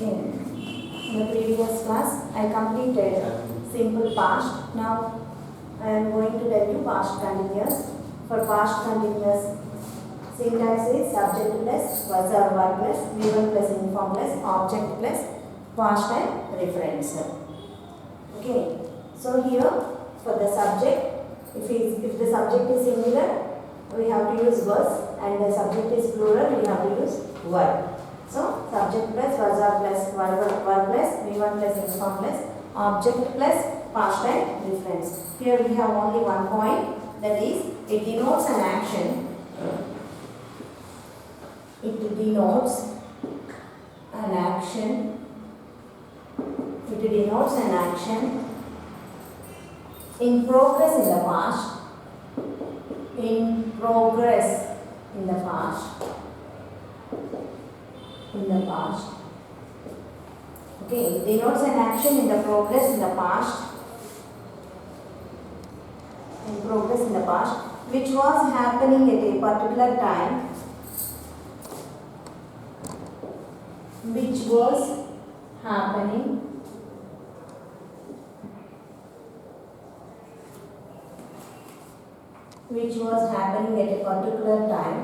Okay. In the previous class, I completed simple past. Now, I am going to tell you past continuous. For past continuous, syntax is subject plus was or were plus V1 plus inform plus object plus past and reference. Okay. So here for the subject, if the subject is singular, we have to use was, and the subject is plural, we have to use were. So subject plus was or plus were plus V1 plus inform plus object plus past and reference. Here we have only one point, that is it denotes an action. It denotes an action. It denotes an action in progress in the past. In progress in the past. In the past. Okay, it denotes an action in the progress in the past. In progress in the past, which was happening at a particular time. Which was happening at a particular time.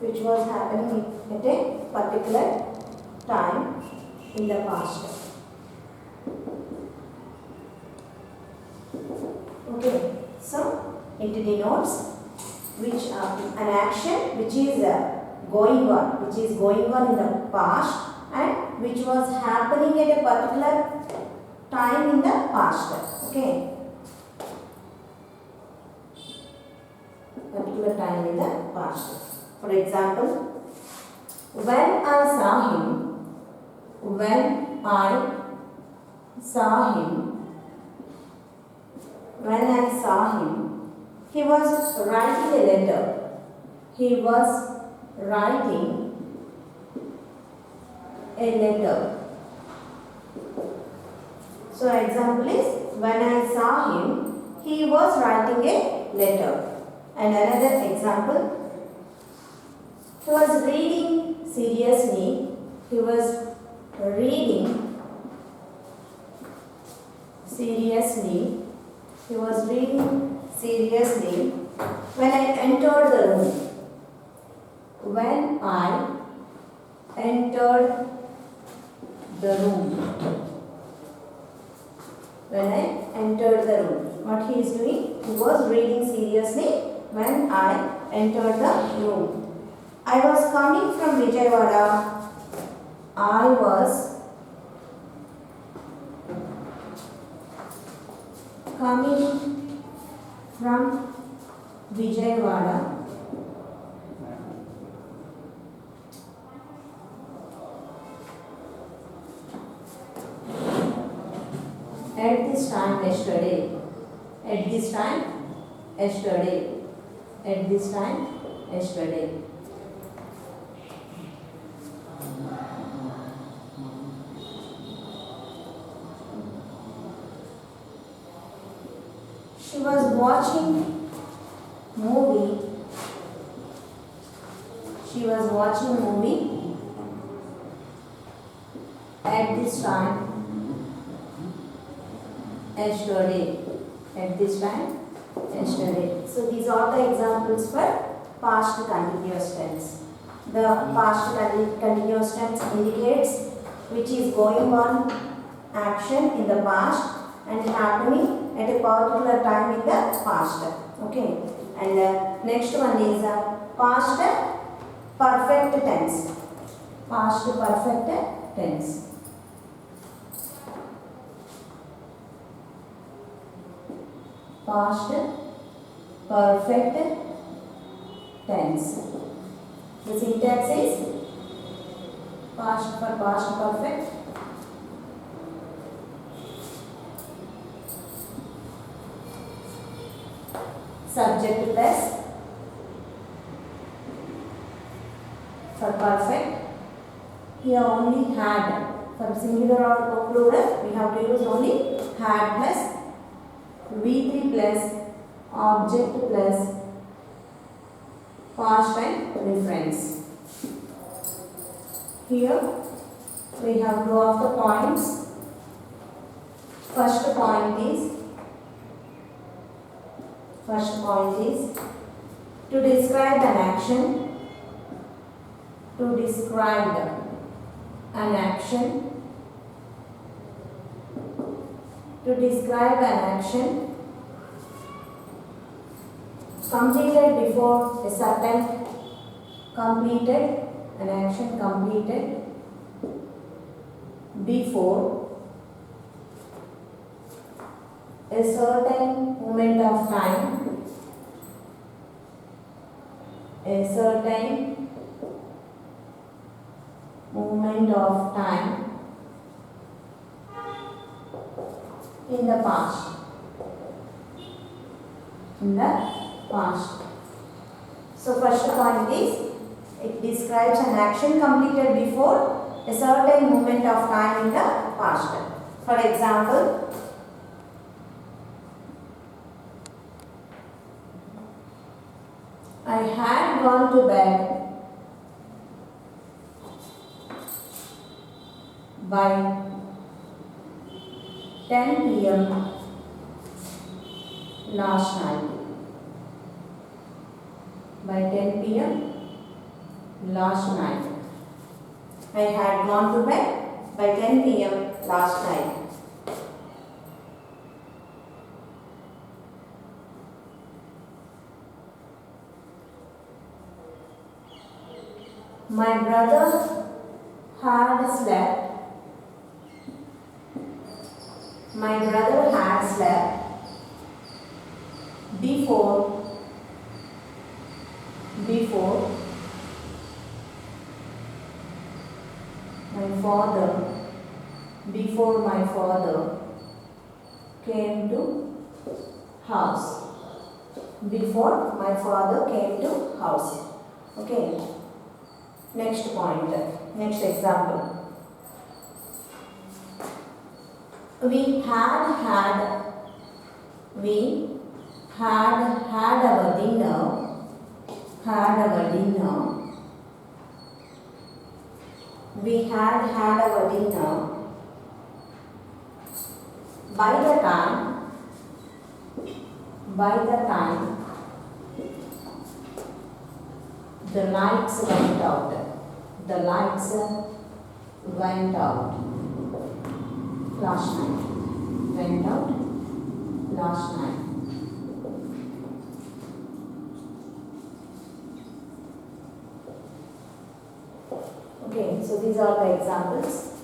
Which was happening at a particular time in the past. Okay, so it denotes which an action which is going on in the past and which was happening at a particular time in the past. Okay, particular time in the past. For example, when I saw him, he was writing a letter. He was writing a letter. So example is, when I saw him, he was writing a letter. And another example, he was reading seriously. He was reading seriously. He was reading seriously when I entered the room. When I entered the room. When I entered the room. What he is doing? He was reading seriously when I entered the room. I was coming from Vijayawada. I was coming from Vijayawada. At this time yesterday. At this time yesterday. At this time yesterday. She was watching movie. She was watching movie at this time yesterday. At this time yesterday. So these are the examples for past continuous tense. The past continuous tense indicates which is going on action in the past and happening at a particular time in the past. Okay. And next one is past perfect tense. Past perfect tense. Past perfect tense. The syntax is past for past perfect. Subject plus for perfect. Here only had. For singular or plural, we have to use only had plus V3 plus object plus past and reference. Here we have two of the points. First point is to describe an action. To describe an action. To describe an action completed before a certain completed an action completed before a certain moment of time, a certain moment of time in the past. In the past. So first point is it describes an action completed before a certain moment of time in the past. For example, I had gone to bed by 10 p.m. last night. By 10 p.m. last night. I had gone to bed by 10 p.m. last night. My brother had slept. My brother had slept before my father came to house. Before my father came to house. Okay. Next point. Next example. We had our dinner. We had our dinner by the time the lights went out. The lights went out last night. Went out last night. Okay, so these are the examples.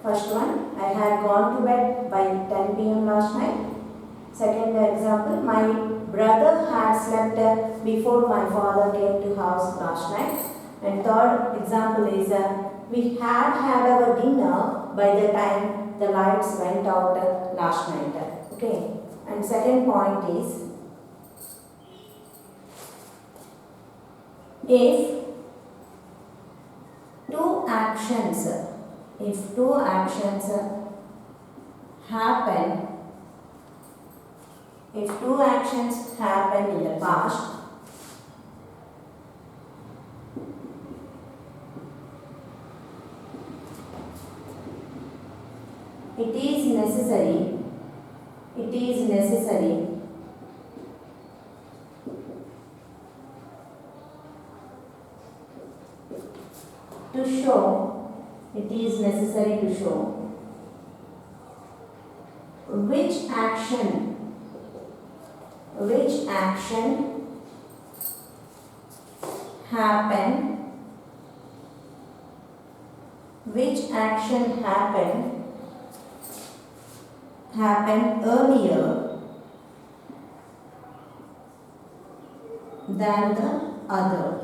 First one, I had gone to bed by 10 p.m. last night. Second example, my brother had slept before my father came to house last night. And third example is we had our dinner by the time the lights went out last night. Okay. And second point is if two actions happen in the past, it is necessary to show which action happened earlier than the other.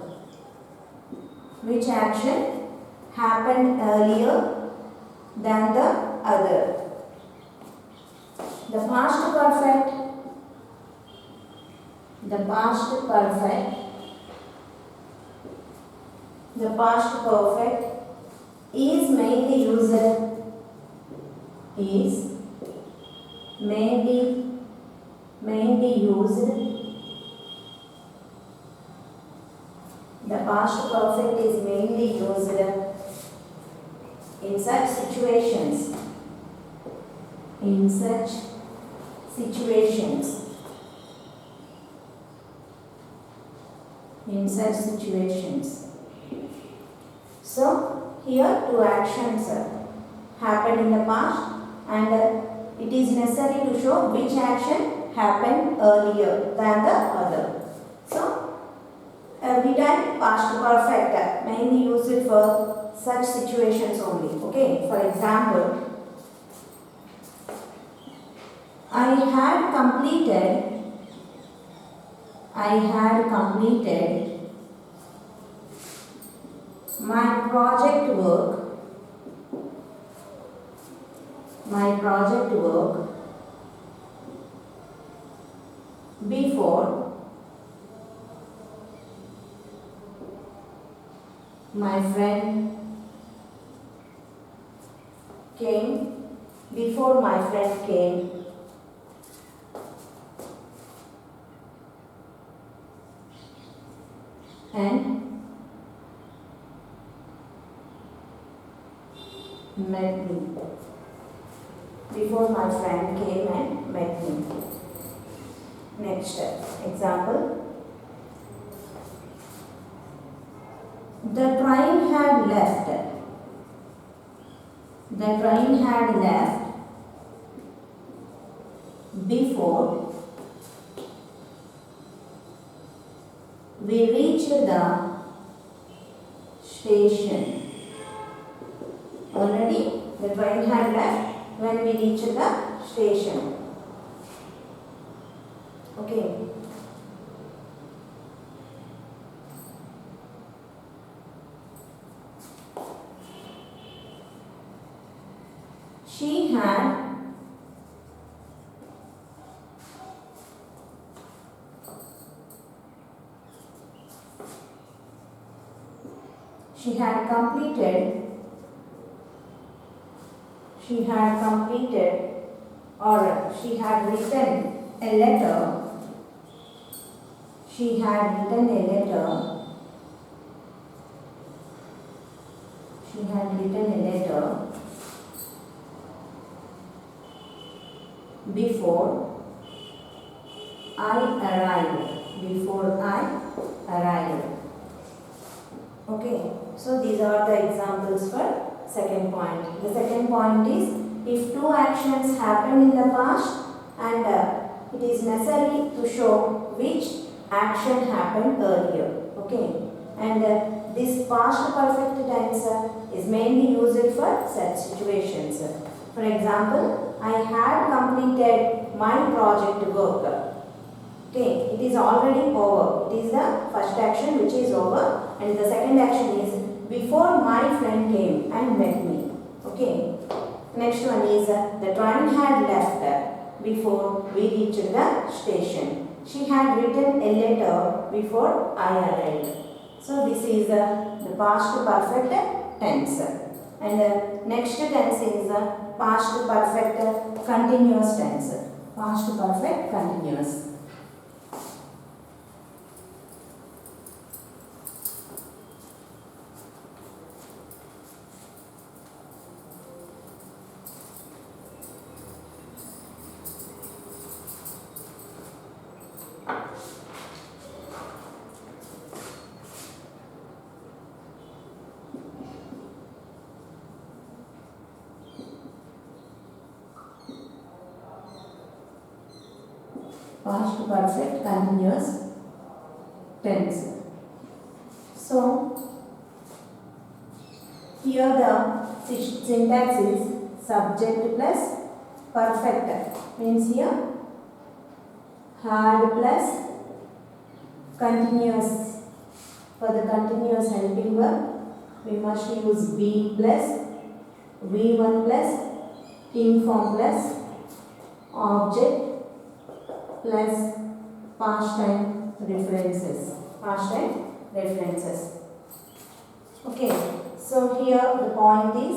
Which action happened earlier than the other? The past perfect is mainly used The past perfect is mainly used In such situations. In such situations. In such situations. So, here two actions happened in the past, and it is necessary to show which action happened earlier than the other. So, we done past perfect, mainly use it for such situations only. Okay, for example, I had completed my project work before my friend came and met me. Before my friend came and met me. Next example. The train had left before we reached the station. Already the train had left when we reached the station. Okay. She had completed or she had written a letter. She had written a letter before I arrived. Okay, so these are the examples for second point. The second point is, if two actions happened in the past and it is necessary to show which action happened earlier. Okay, and this past perfect tense is mainly used for such situations. For example, I had completed my project work. Okay, it is already over. It is the first action which is over, and the second action is before my friend came and met me. Okay, next one is the train had left before we reached the station. She had written a letter before I arrived. So this is the past perfect tense. And next tense is past perfect continuous tense. Past perfect continuous. Past perfect continuous tense. So, here the syntax is subject plus perfect. Means here had plus continuous. For the continuous helping verb, we must use be plus, V1 plus, inform plus, object plus past time references. Okay, so here the point is